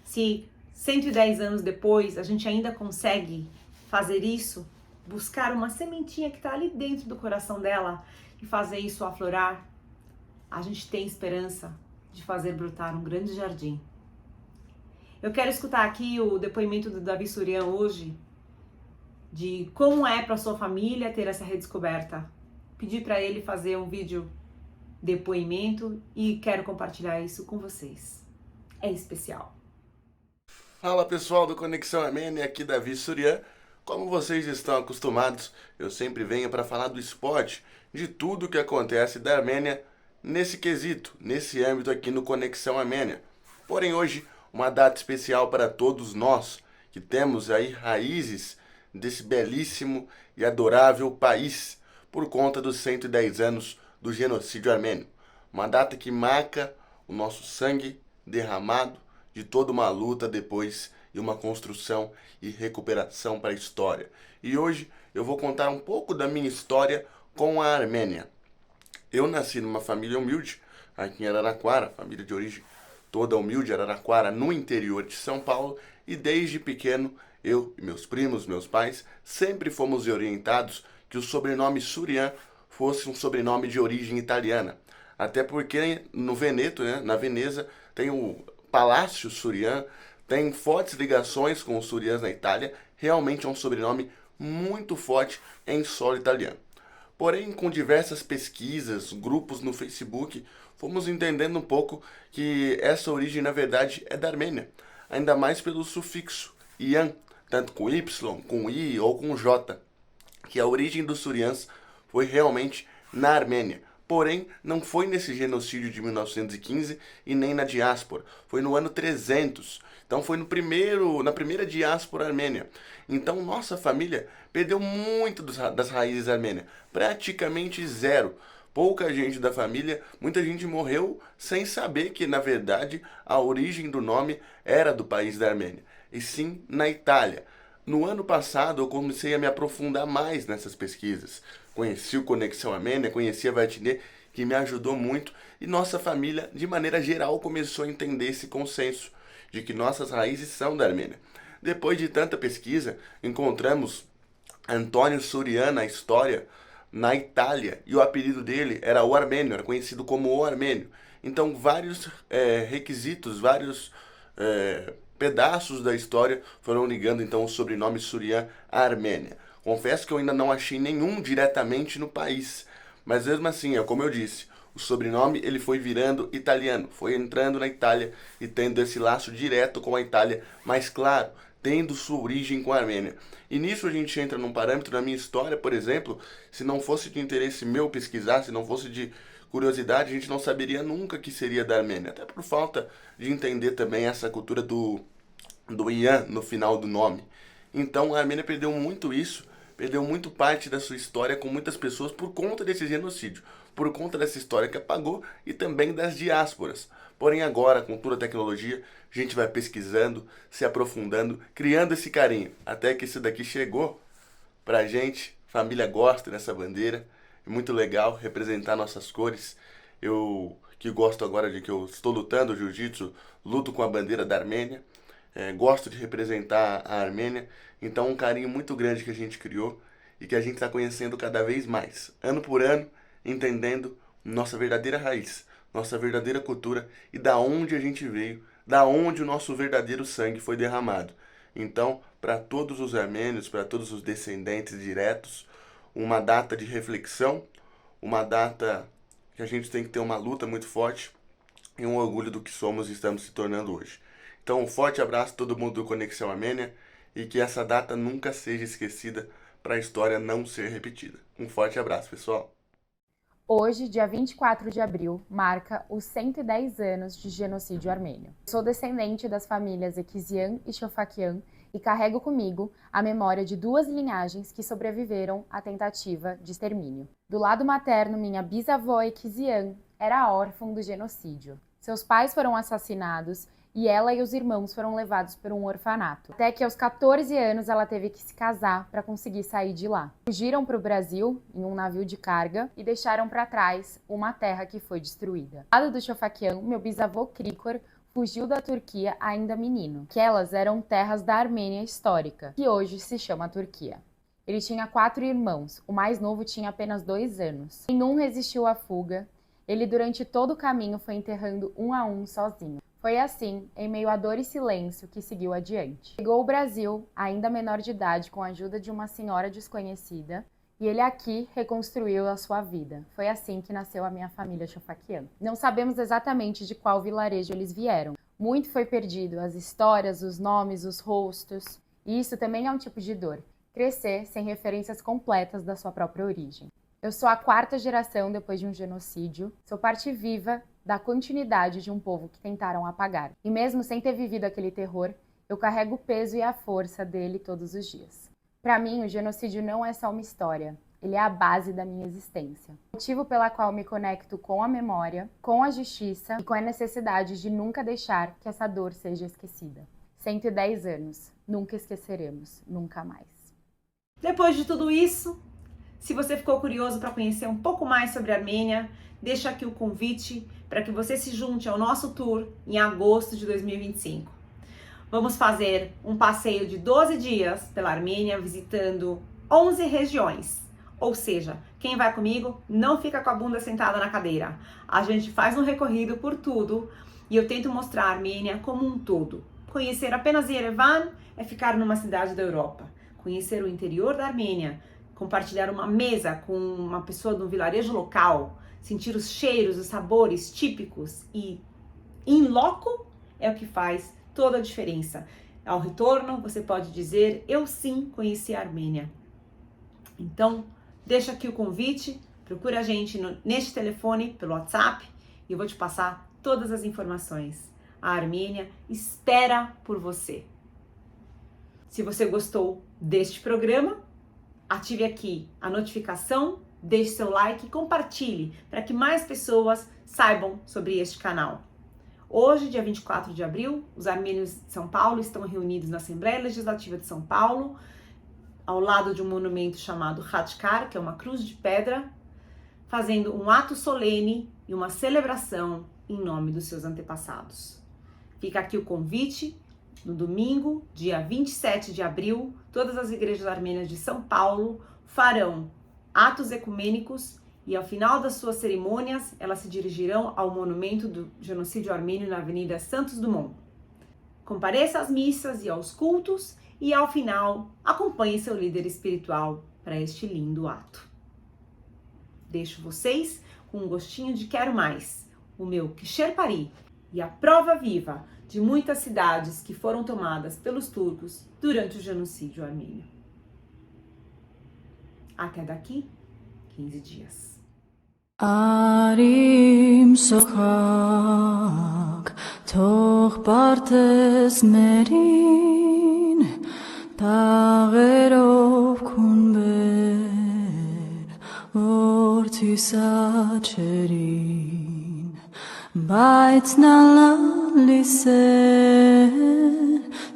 Se 110 anos depois a gente ainda consegue fazer isso, buscar uma sementinha que está ali dentro do coração dela e fazer isso aflorar, a gente tem esperança de fazer brotar um grande jardim. Eu quero escutar aqui o depoimento do Davi Surian hoje, de como é para sua família ter essa redescoberta. Pedi para ele fazer um vídeo depoimento e quero compartilhar isso com vocês. É especial. Fala pessoal do Conexão Armênia, aqui Davi Surian. Como vocês estão acostumados, eu sempre venho para falar do esporte, de tudo que acontece da Armênia nesse quesito, nesse âmbito aqui no Conexão Armênia. Porém hoje, uma data especial para todos nós, que temos aí raízes desse belíssimo e adorável país, por conta dos 110 anos do genocídio armênio. Uma data que marca o nosso sangue derramado de toda uma luta depois e uma construção e recuperação para a história. E hoje eu vou contar um pouco da minha história com a Armênia. Eu nasci numa família humilde, aqui em Araraquara, família de origem toda humilde, Araraquara, no interior de São Paulo, e desde pequeno eu e meus primos, meus pais, sempre fomos orientados que o sobrenome Surian fosse um sobrenome de origem italiana. Até porque no Veneto, né, na Veneza, tem o Palácio Surian, tem fortes ligações com os Surians na Itália, realmente é um sobrenome muito forte em solo italiano. Porém, com diversas pesquisas, grupos no Facebook, fomos entendendo um pouco que essa origem, na verdade, é da Armênia. Ainda mais pelo sufixo Ian, tanto com Y, com I ou com J, que a origem dos Surians foi realmente na Armênia. Porém, não foi nesse genocídio de 1915 e nem na diáspora. Foi no ano 300. Então foi na primeira diáspora armênia. Então nossa família perdeu muito das raízes armênias. Praticamente zero. Pouca gente da família, muita gente morreu sem saber que, na verdade, a origem do nome era do país da Armênia. E sim na Itália. No ano passado eu comecei a me aprofundar mais nessas pesquisas. Conheci o Conexão Armênia, conheci a Vartinê, que me ajudou muito, e nossa família, de maneira geral, começou a entender esse consenso de que nossas raízes são da Armênia. Depois de tanta pesquisa, encontramos Antônio Surian na história, na Itália, e o apelido dele era o Armênio, era conhecido como o Armênio. Então vários requisitos, vários pedaços da história foram ligando então o sobrenome Surian à Armênia. Confesso que eu ainda não achei nenhum diretamente no país, mas mesmo assim, como eu disse, o sobrenome ele foi virando italiano, foi entrando na Itália e tendo esse laço direto com a Itália, mas claro, tendo sua origem com a Armênia. E nisso a gente entra num parâmetro da minha história, por exemplo, se não fosse de interesse meu pesquisar, se não fosse de curiosidade, a gente não saberia nunca que seria da Armênia, até por falta de entender também essa cultura do Ian no final do nome. Então a Armênia perdeu muito isso, perdeu muito parte da sua história com muitas pessoas por conta desse genocídio, por conta dessa história que apagou e também das diásporas. Porém agora, com toda a tecnologia, a gente vai pesquisando, se aprofundando, criando esse carinho, até que isso daqui chegou pra gente. Família gosta dessa bandeira, é muito legal representar nossas cores. Eu que gosto agora de que eu estou lutando jiu-jitsu, luto com a bandeira da Armênia, gosto de representar a Armênia, então um carinho muito grande que a gente criou e que a gente está conhecendo cada vez mais, ano por ano, entendendo nossa verdadeira raiz, nossa verdadeira cultura e da onde a gente veio, da onde o nosso verdadeiro sangue foi derramado. Então, para todos os armênios, para todos os descendentes diretos, uma data de reflexão, uma data que a gente tem que ter uma luta muito forte e um orgulho do que somos e estamos se tornando hoje. Então, um forte abraço a todo mundo do Conexão Armênia e que essa data nunca seja esquecida para a história não ser repetida. Um forte abraço, pessoal! Hoje, dia 24 de abril, marca os 110 anos de genocídio armênio. Sou descendente das famílias Ekizian e Shofakian e carrego comigo a memória de duas linhagens que sobreviveram à tentativa de extermínio. Do lado materno, minha bisavó Ekizian era órfã do genocídio. Seus pais foram assassinados e ela e os irmãos foram levados para um orfanato. Até que aos 14 anos ela teve que se casar para conseguir sair de lá. Fugiram para o Brasil em um navio de carga e deixaram para trás uma terra que foi destruída. Do lado do Shofakian, meu bisavô Krikor fugiu da Turquia ainda menino. Aquelas eram terras da Armênia histórica, que hoje se chama Turquia. Ele tinha 4 irmãos, o mais novo tinha apenas 2 anos. Nenhum resistiu à fuga, ele durante todo o caminho foi enterrando um a um sozinho. Foi assim, em meio a dor e silêncio, que seguiu adiante. Chegou ao Brasil, ainda menor de idade, com a ajuda de uma senhora desconhecida, e ele aqui reconstruiu a sua vida. Foi assim que nasceu a minha família Shofakian. Não sabemos exatamente de qual vilarejo eles vieram. Muito foi perdido, as histórias, os nomes, os rostos. E isso também é um tipo de dor. Crescer sem referências completas da sua própria origem. Eu sou a 4ª geração depois de um genocídio. Sou parte viva da continuidade de um povo que tentaram apagar. E mesmo sem ter vivido aquele terror, eu carrego o peso e a força dele todos os dias. Para mim, o genocídio não é só uma história, ele é a base da minha existência. O motivo pela qual me conecto com a memória, com a justiça e com a necessidade de nunca deixar que essa dor seja esquecida. 110 anos, nunca esqueceremos, nunca mais. Depois de tudo isso, se você ficou curioso para conhecer um pouco mais sobre a Armênia, deixo aqui o convite para que você se junte ao nosso tour em agosto de 2025. Vamos fazer um passeio de 12 dias pela Armênia, visitando 11 regiões. Ou seja, quem vai comigo não fica com a bunda sentada na cadeira. A gente faz um recorrido por tudo e eu tento mostrar a Armênia como um todo. Conhecer apenas Yerevan é ficar numa cidade da Europa. Conhecer o interior da Armênia, compartilhar uma mesa com uma pessoa de um vilarejo local, sentir os cheiros, os sabores típicos e in loco é o que faz toda a diferença. Ao retorno, você pode dizer, eu sim conheci a Armênia. Então, deixa aqui o convite, procura a gente neste telefone, pelo WhatsApp, e eu vou te passar todas as informações. A Armênia espera por você. Se você gostou deste programa, ative aqui a notificação, deixe seu like e compartilhe para que mais pessoas saibam sobre este canal. Hoje, dia 24 de abril, os armênios de São Paulo estão reunidos na Assembleia Legislativa de São Paulo, ao lado de um monumento chamado Khatchkar, que é uma cruz de pedra, fazendo um ato solene e uma celebração em nome dos seus antepassados. Fica aqui o convite. No domingo, dia 27 de abril, todas as igrejas armênias de São Paulo farão atos ecumênicos e ao final das suas cerimônias, elas se dirigirão ao monumento do genocídio armênio na Avenida Santos Dumont. Compareça às missas e aos cultos e ao final, acompanhe seu líder espiritual para este lindo ato. Deixo vocês com um gostinho de quero mais, o meu Kisherpari e a prova viva de muitas cidades que foram tomadas pelos turcos durante o genocídio armênio. Até daqui 15 dias. Arim sokhak tog partes merin tagherov kun saçerin Bait na lise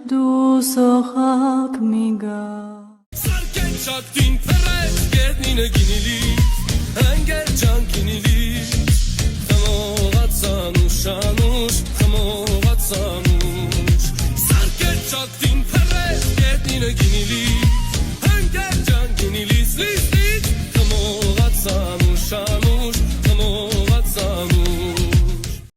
Du sokak miga Sarken çaktin perez Gednine ginili Engel can kinili Tamo gatsanuş anuş Tamo gatsanuş Sarken çaktin perez Gednine ginili